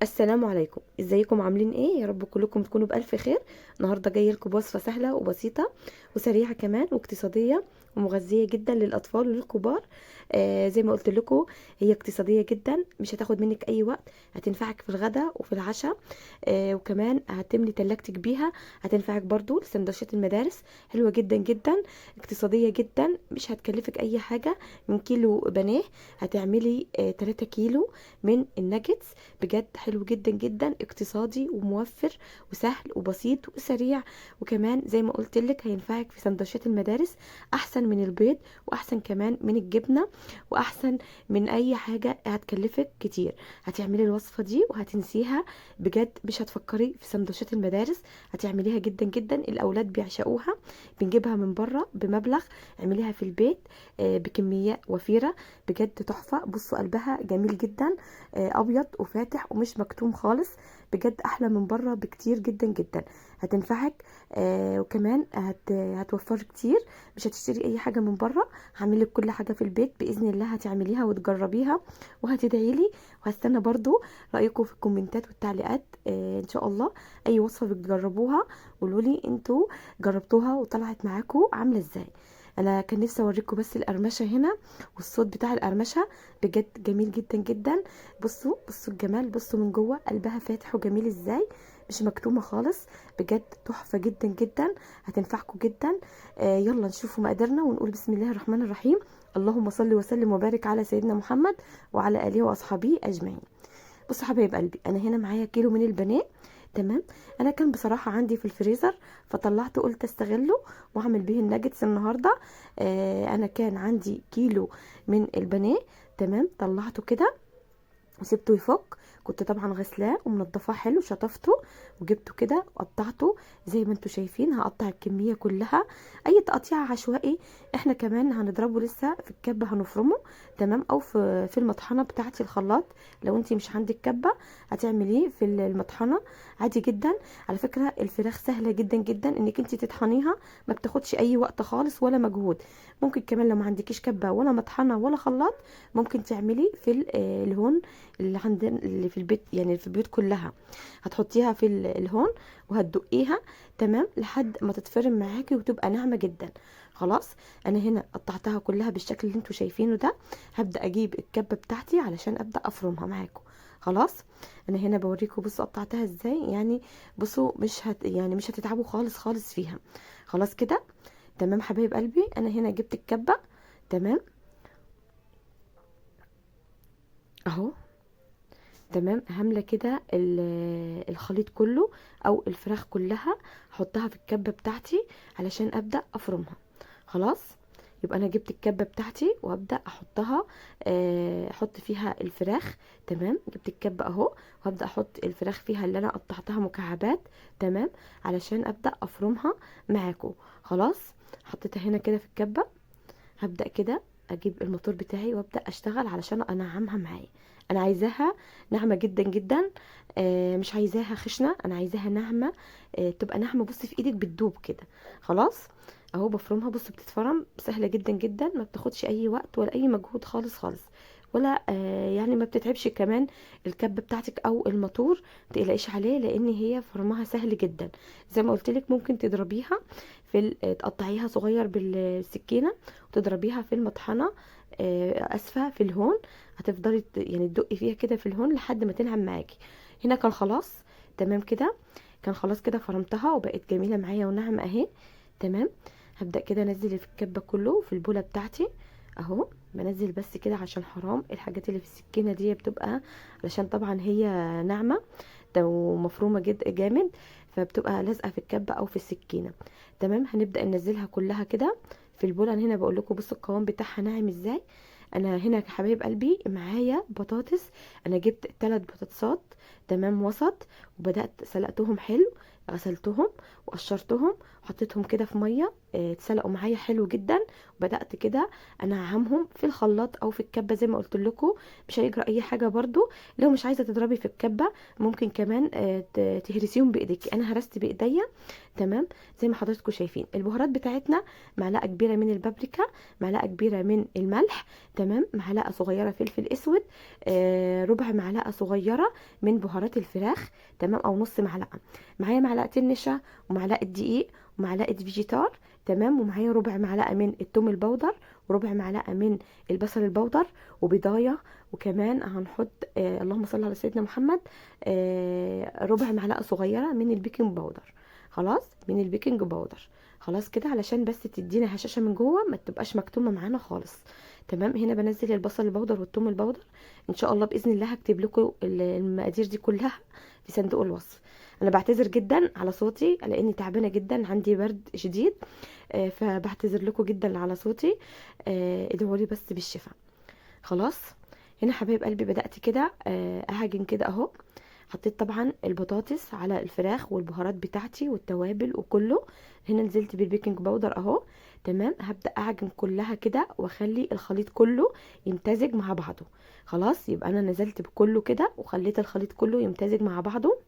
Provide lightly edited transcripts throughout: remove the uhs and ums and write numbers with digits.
السلام عليكم، ازيكم عاملين ايه؟ يا رب كلكم تكونوا بألف خير. النهارده جايه لكم بوصفه سهله وبسيطه وسريعه كمان واقتصاديه ومغذيه جدا للاطفال وللكبار. زي ما قلت لكم، هي اقتصاديه جدا، مش هتاخد منك اي وقت، هتنفعك في الغداء وفي العشاء. وكمان هتملي تلاجتك بيها، هتنفعك برضو لسندوتشات المدارس. حلوه جدا جدا، اقتصاديه جدا، مش هتكلفك اي حاجه. من كيلو بانيه هتعملي 3 كيلو من الناجتس. بجد حلو جدا جدا، اقتصادي وموفر وسهل وبسيط وسريع. وكمان زي ما قلت لك هينفعك في سندوتشات المدارس، احسن من البيض واحسن كمان من الجبنه واحسن من اي حاجه هتكلفك كتير. هتعملي الوصفه دي وهتنسيها، بجد مش هتفكري في سندوتشات المدارس. هتعمليها جدا جدا، الاولاد بيعشقوها. بنجيبها من بره بمبلغ، اعمليها في البيت بكميه وفيره. بجد تحفه، بصوا قلبها جميل جدا، ابيض وفاتح ومش مكتوم خالص. بجد احلى من بره بكتير جدا جدا. هتنفعك وكمان هتوفر كتير. مش هتشتري اي حاجه من بره، هعملك كل حاجه في البيت باذن الله. هتعمليها وتجربيها وهتدعي لي. وهستنى برضو رايكم في الكومنتات والتعليقات ان شاء الله. اي وصفه بتجربوها قولوا لي انتوا جربتوها وطلعت معاكم عامله ازاي. انا كان نفسي اوريكم بس القرمشه هنا والصوت بتاع القرمشه، بجد جميل جدا جدا. بصوا بصوا الجمال، بصوا من جوه قلبها فاتح وجميل ازاي، مش مكتومه خالص. بجد تحفه جدا جدا، هتنفعكم جدا. يلا نشوفوا مقاديرنا ونقول بسم الله الرحمن الرحيم. اللهم صل وسلم وبارك على سيدنا محمد وعلى اله واصحابه اجمعين. بصوا حبايب قلبي، انا هنا معايا كيلو من البانيه. تمام. انا كان بصراحه عندي في الفريزر، فطلعته قلت استغله واعمل بيه الناجتس النهارده. انا كان عندي كيلو من البانيه. تمام، طلعته كده وسبته يفك. كنت طبعا غسلاه ومنضفاه حلو، شطفته وجبته كده وقطعته زي ما انتوا شايفين. هقطع الكميه كلها، اي تقطيع عشوائي. احنا كمان هنضربه لسه في الكبه، هنفرمه. تمام، او في المطحنه بتاعتي الخلاط. لو انتي مش عندك كبه هتعمليه في المطحنه عادي جدا. على فكره الفراخ سهله جدا جدا انك انتي تطحنيها، ما بتاخدش اي وقت خالص ولا مجهود. ممكن كمان لو ما عندكيش كبه ولا مطحنه ولا خلاط، ممكن تعملي في الهون اللي عندنا اللي في البيت، يعني في البيوت كلها. هتحطيها في الهون وهتدقيها تمام لحد ما تتفرم معاكي وتبقى ناعمه جدا. خلاص، انا هنا قطعتها كلها بالشكل اللي انتوا شايفينه ده. هبدا اجيب الكبه بتاعتي علشان ابدا افرمها معاكم. خلاص، انا هنا بوريكم بصوا قطعتها ازاي. يعني بصوا يعني مش هتتعبوا خالص خالص فيها. خلاص كده تمام حبايب قلبي. انا هنا جبت الكبه. تمام اهو. تمام، هامله كده الخليط كله او الفراخ كلها، احطها في الكبه بتاعتي علشان ابدا افرمها. خلاص، يبقى انا جبت الكبه بتاعتي وابدا احطها. احط فيها الفراخ. تمام، جبت الكبه اهو وهبدا احط الفراخ فيها اللي انا قطعتها مكعبات. تمام، علشان ابدا افرمها معاكم. خلاص، حطيتها هنا كده في الكبه. هبدأ كده اجيب الموتور بتاعي وابدأ اشتغل علشان انعمها معايا. انا عايزاها ناعمة جدا جدا، مش عايزاها خشنة، انا عايزاها ناعمة. تبقى ناعمة، بصي في ايدك بتدوب كده. خلاص، اهو بفرمها. بصي بتتفرم سهلة جدا جدا، ما بتاخدش اي وقت ولا اي مجهود خالص خالص. ولا يعني ما بتتعبش كمان الكب بتاعتك او الموتور. متقلقيش عليه لان هي فرمها سهل جدا. زي ما قلت لك ممكن تضربيها تقطعيها صغير بالسكينة وتضربيها في المطحنة. اسفة في الهون. هتفضلي يعني تدقي فيها كده في الهون لحد ما تنعم معاكي. هنا كان خلاص تمام كده. كان خلاص كده فرمتها وبقت جميلة معايا وناعمة اهي. تمام، هبدأ كده انزل في الكبة كله في البولة بتاعتي اهو. بنزل بس كده عشان حرام الحاجات اللي في السكينة دي بتبقى، علشان طبعا هي ناعمة ده ومفرومة جامد، فبتبقى لازقة في الكبة او في السكينة. تمام، هنبدأ ننزلها كلها كده في البول. انا هنا بقول لكم بصوا القوام بتاعها ناعم ازاي. انا هنا يا حبايب قلبي معايا بطاطس. انا جبت 3 بطاطسات تمام وسط، وبدات سلقتهم حلو. غسلتهم وقشرتهم وحطيتهم كده في ميه اتسلقوا معايا حلو جدا. وبدات كده انعمهم في الخلاط او في الكبه زي ما قلت لكم، مش هيجرى اي حاجه برضو. لو مش عايزه تضربي في الكبه ممكن كمان تهرسيهم بايديكي، انا هرست بايديا. تمام. زي ما حضراتكم شايفين البهارات بتاعتنا: معلقه كبيره من البابريكا، معلقه كبيره من الملح، تمام، معلقه صغيره فلفل اسود، ربع معلقه صغيره من بهارات الفراخ، تمام، او نص معلقه. معايا معلقتين نشا ومعلقه دقيق ومعلقه فيجيتار، تمام، ومعايا ربع معلقه من الثوم البودر وربع معلقه من البصل البودر وبيضايه. وكمان هنحط اللهم صل على سيدنا محمد ربع معلقه صغيره من البيكنج باودر. خلاص، من البيكنج باودر. خلاص كده علشان بس تدينا هشاشه من جوه، ما تبقاش مكتومه معانا خالص. تمام. هنا بنزل البصل البودر والثوم البودر. ان شاء الله باذن الله هكتب لكم المقادير دي كلها في صندوق الوصف. انا بعتذر جدا على صوتي لاني تعبانه جدا، عندي برد شديد، فبعتذر لكم جدا على صوتي. ادعوا لي بس بالشفاء. خلاص. هنا حبايب قلبي بدات كده اهجن كده اهو. حطيت طبعا البطاطس على الفراخ والبهارات بتاعتي والتوابل وكله. هنا نزلت بالبيكنج باودر اهو. تمام. هبدا اعجن كلها كده واخلي الخليط كله يمتزج مع بعضه. خلاص، يبقى انا نزلت بكله كده وخليت الخليط كله يمتزج مع بعضه.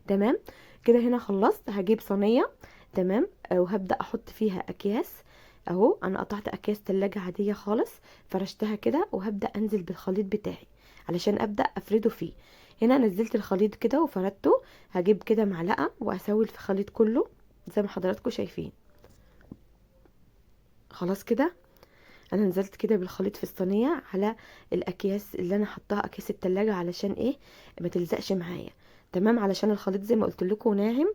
تمام كده. هنا خلصت. هجيب صينيه، تمام، وهبدا احط فيها اكياس اهو. انا قطعت اكياس تلاجة عاديه خالص، فرشتها كده وهبدا انزل بالخليط بتاعي علشان ابدا افرده فيه. هنا نزلت الخليط كده وفردته. هجيب كده معلقه واسوي في الخليط كله زي ما حضراتكم شايفين. خلاص كده انا نزلت كده بالخليط في الصينيه على الاكياس اللي انا حطاها، اكياس التلاجة، علشان ايه؟ ما تلزقش معايا. تمام. علشان الخليط زي ما قلت لكم ناعم،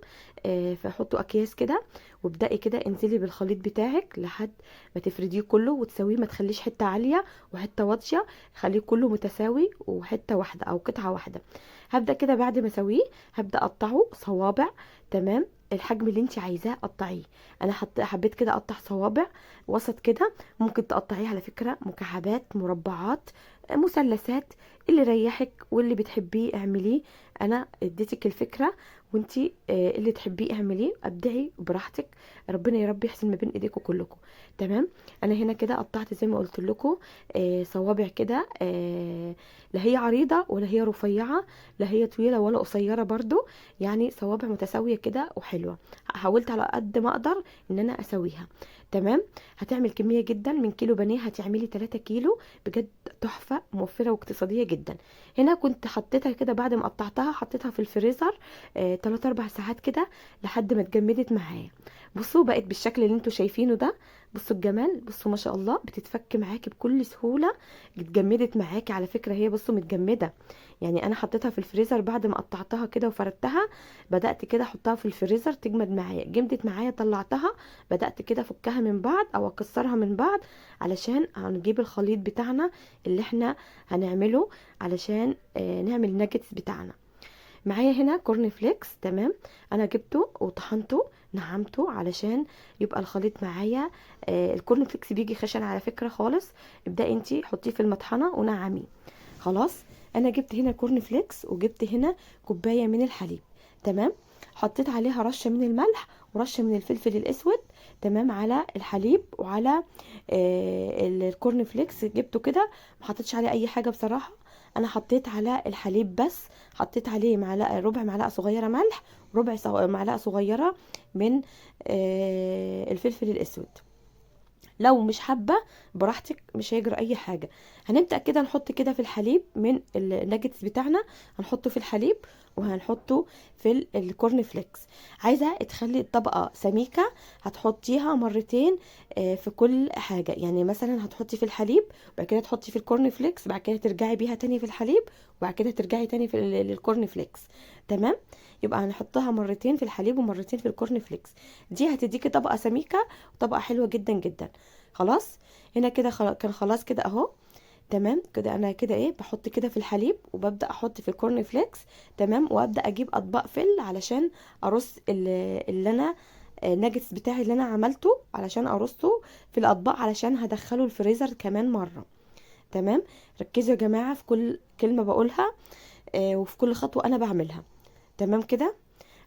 فحطوا اكياس كده وابدأي كده انزلي بالخليط بتاعك لحد ما تفرديه كله وتسويه. ما تخليش حته عاليه وحته واطيه، خليه كله متساوي وحته واحده او قطعه واحده. هبدأ كده بعد ما اسويه هبدأ اقطعه صوابع. تمام. الحجم اللي انت عايزاه قطعيه. انا حبيت كده اقطع صوابع وسط كده. ممكن تقطعيه على فكرة مكعبات، مربعات، مثلثات، اللي يريحك واللي بتحبيه اعمليه. انا اديتك الفكرة وانتي اللي تحبيه اعمليه، ابدعي براحتك. ربنا يا رب يحسن ما بين ايديكم كلكم. تمام. انا هنا كده قطعت زي ما قلت لكم صوابع كده، لا هي عريضة ولا هي رفيعة، لا هي طويلة ولا قصيرة برضو، يعني صوابع متساوية كده وحلوة. حاولت على قد ما اقدر ان انا اسويها. تمام. هتعمل كمية جدا من كيلو بانيه، هتعملي 3 كيلو بجد. تحفة موفرة واقتصادية جدا. هنا كنت حطيتها كده بعد ما قطعتها، حطيتها في الفريزر 3 4 ساعات كده لحد ما اتجمدت معايا. بصوا بقت بالشكل اللي انتوا شايفينه ده. بصوا الجمال، بصوا ما شاء الله، بتتفك معاكي بكل سهولة. اتجمدت معاكي على فكرة، هي بصوا متجمدة. يعني انا حطيتها في الفريزر بعد ما قطعتها كده وفردتها، بدأت كده احطها في الفريزر تجمد معايا، جمدت معايا، طلعتها. بدأت كده افكها من بعض او اكسرها من بعض علشان هنجيب الخليط بتاعنا اللي احنا هنعمله علشان نعمل الناجتس بتاعنا. معايا هنا كورن فليكس. تمام. انا جبته وطحنته نعمته علشان يبقى الخليط معايا. الكورن فليكس بيجي خشن على فكرة خالص. ابدأي انتي حطيه في المطحنة ونعميه. خلاص. انا جبت هنا كورن فليكس وجبت هنا كوباية من الحليب. تمام. حطيت عليها رشة من الملح ورشة من الفلفل الاسود، تمام، على الحليب وعلى الكورن فليكس. جبته كده ما حطيتش عليه اي حاجة بصراحة. انا حطيت على الحليب بس، حطيت عليه معلقه، ربع معلقه صغيره ملح، وربع معلقه صغيره من الفلفل الاسود. لو مش حابه براحتك، مش هيجرى اي حاجه. هنبدا كده نحط كده في الحليب من الناجتس بتاعنا، هنحطه في الحليب وهنحطه في الكورن فليكس. عايزه تخلي الطبقه سميكه، هتحطيها مرتين في كل حاجه. يعني مثلا هتحطي في الحليب وبعد كده تحطي في الكورن فليكس، بعد كده ترجعي بيها تاني في الحليب وبعد كده ترجعي تاني في الكورن فليكس. تمام. يبقى هنحطها مرتين في الحليب ومرتين في الكورن فليكس. دي هتديكي طبقه سميكه وطبقه حلوه جدا جدا. خلاص. هنا كده كان خلاص كده اهو. تمام كده. انا كده ايه، بحط كده في الحليب وببدا احط في الكورن فليكس. تمام. وابدا اجيب اطباق فل علشان ارص اللي انا الناجتس بتاعي اللي انا عملته، علشان ارصه في الاطباق علشان هدخله الفريزر كمان مره. تمام. ركزوا يا جماعه في كل كلمه بقولها وفي كل خطوه انا بعملها. تمام كده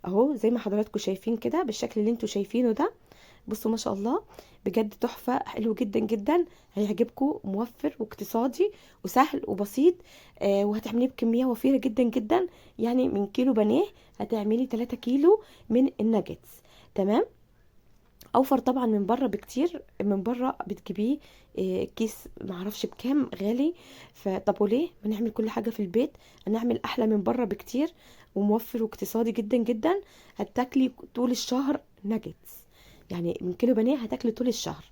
اهو زي ما حضراتكم شايفين كده بالشكل اللي انتوا شايفينه ده. بصوا ما شاء الله، بجد تحفة، حلو جدا جدا، هيعجبكم، موفر واقتصادي وسهل وبسيط. وهتعمليه بكمية وفيرة جدا جدا. يعني من كيلو بانيه هتعملي 3 كيلو من الناجتس. تمام. اوفر طبعا من بره بكتير. من بره بتجيبيه كيس معرفش بكام، غالي. فطب وليه ما نعمل كل حاجه في البيت؟ هنعمل احلى من بره بكتير، وموفر واقتصادي جدا جدا. هتاكلي طول الشهر ناجتس. يعني من كيلو بانيه هتاكلي طول الشهر.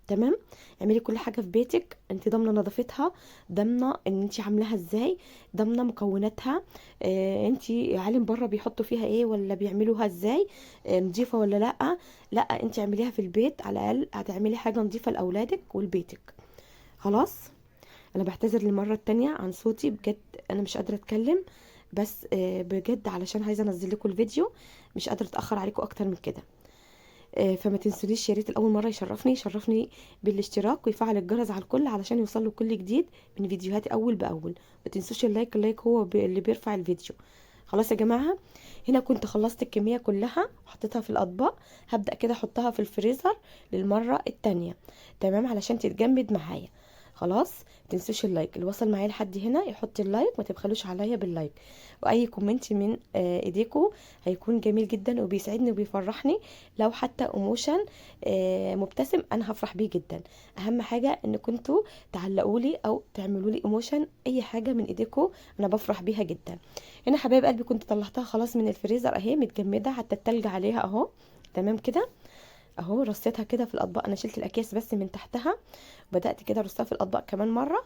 تمام. اعملي كل حاجه في بيتك، انت ضامنه نظافتها، ضامنه ان انت عاملاها ازاي، ضامنه مكوناتها. انت عالم بره بيحطوا فيها ايه ولا بيعملوها ازاي، نضيفه ولا لا. لا، انت اعمليها في البيت، على الاقل هتعملي حاجه نظيفه لاولادك ولبيتك. خلاص. انا بعتذر للمره التانية عن صوتي، بجد انا مش قادره اتكلم. بس بجد علشان عايزه انزل لكم الفيديو، مش قادره اتاخر عليكم اكتر من كده. فما تنسونيش يا ريت الاول مره يشرفني بالاشتراك ويفعل الجرس على الكل علشان يوصلوا كل جديد من فيديوهاتي اول باول. ما تنسوش اللايك هو اللي بيرفع الفيديو. خلاص يا جماعه، هنا كنت خلصت الكميه كلها وحطيتها في الاطباق. هبدا كده احطها في الفريزر للمره التانية. تمام، علشان تتجمد معايا. خلاص. متنسوش اللايك. اللي وصل معايا لحد هنا يحط اللايك، ما تبخلوش عليا باللايك. واي كومنت من ايديكم هيكون جميل جدا وبيسعدني وبيفرحني. لو حتى ايموشن مبتسم انا هفرح بيه جدا. اهم حاجه ان كنتوا تعلقوا لي او تعملوا لي ايموشن، اي حاجه من ايديكم انا بفرح بيها جدا. هنا حبايب قلبي كنت طلعتها خلاص من الفريزر اهي متجمده، حتى التلج عليها اهو. تمام كده. اهو رصيتها كده في الاطباق، انا شلت الاكياس بس من تحتها. بدأت كده ارصها في الاطباق كمان مرة.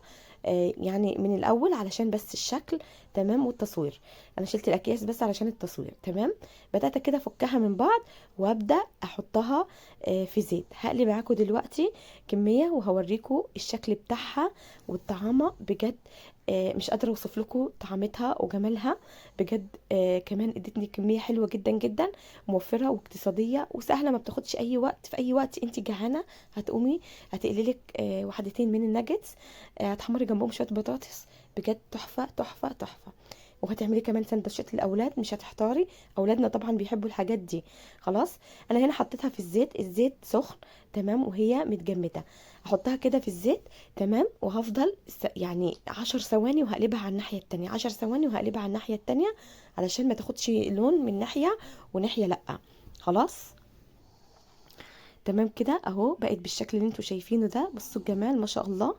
يعني من الاول علشان بس الشكل. تمام. والتصوير انا شلت الاكياس بس علشان التصوير. تمام. بدأت كده افكها من بعض وابدأ احطها في زيت. هقلي معاكم دلوقتي كمية وهوريكم الشكل بتاعها والطعامة. بجد مش قادرة اوصف لكم طعمتها وجمالها. بجد كمان ادتني كمية حلوة جدا جدا، موفرة واقتصادية وسهلة، ما بتاخدش اي وقت. في اي وقت انت جعانة هتقومي هتقلي لك وحدتين من الناجتس، هتحمري جنبهم شويه بطاطس. بجد تحفه تحفه تحفه. وهتعملي كمان سندوتشات للاولاد، مش هتحتاري. اولادنا طبعا بيحبوا الحاجات دي. خلاص. انا هنا حطيتها في الزيت، الزيت سخن. تمام. وهي متجمده. احطها كده في الزيت. تمام. وهفضل يعني 10 ثواني وهقلبها على الناحيه التانية، 10 ثواني وهقلبها على الناحيه التانية علشان ما تاخدش لون من ناحيه وناحيه لا. خلاص. تمام كده اهو بقت بالشكل اللي انتوا شايفينه ده. بصوا الجمال ما شاء الله.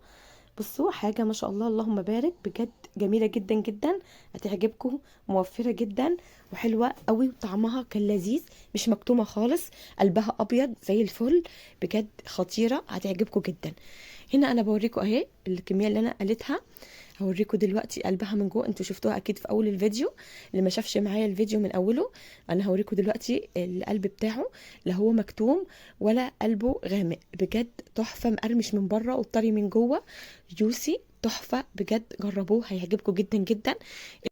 بصوا حاجه ما شاء الله اللهم بارك، بجد جميله جدا جدا. هتعجبكم، موفره جدا وحلوه قوي وطعمها كان لذيذ، مش مكتومه خالص، قلبها ابيض زي الفل. بجد خطيره، هتعجبكم جدا. هنا انا بوريكم اهي الكميه اللي انا قلتها. هوريكم دلوقتي قلبها من جوه، انتوا شفتوها اكيد في اول الفيديو. اللي ما شافش معايا الفيديو من اوله، انا هوريكم دلوقتي القلب بتاعه. لا هو مكتوم ولا قلبه غامق. بجد تحفه، مقرمش من بره وطري من جوه، جوسي، تحفه بجد. جربوه هيعجبكم جدا جدا.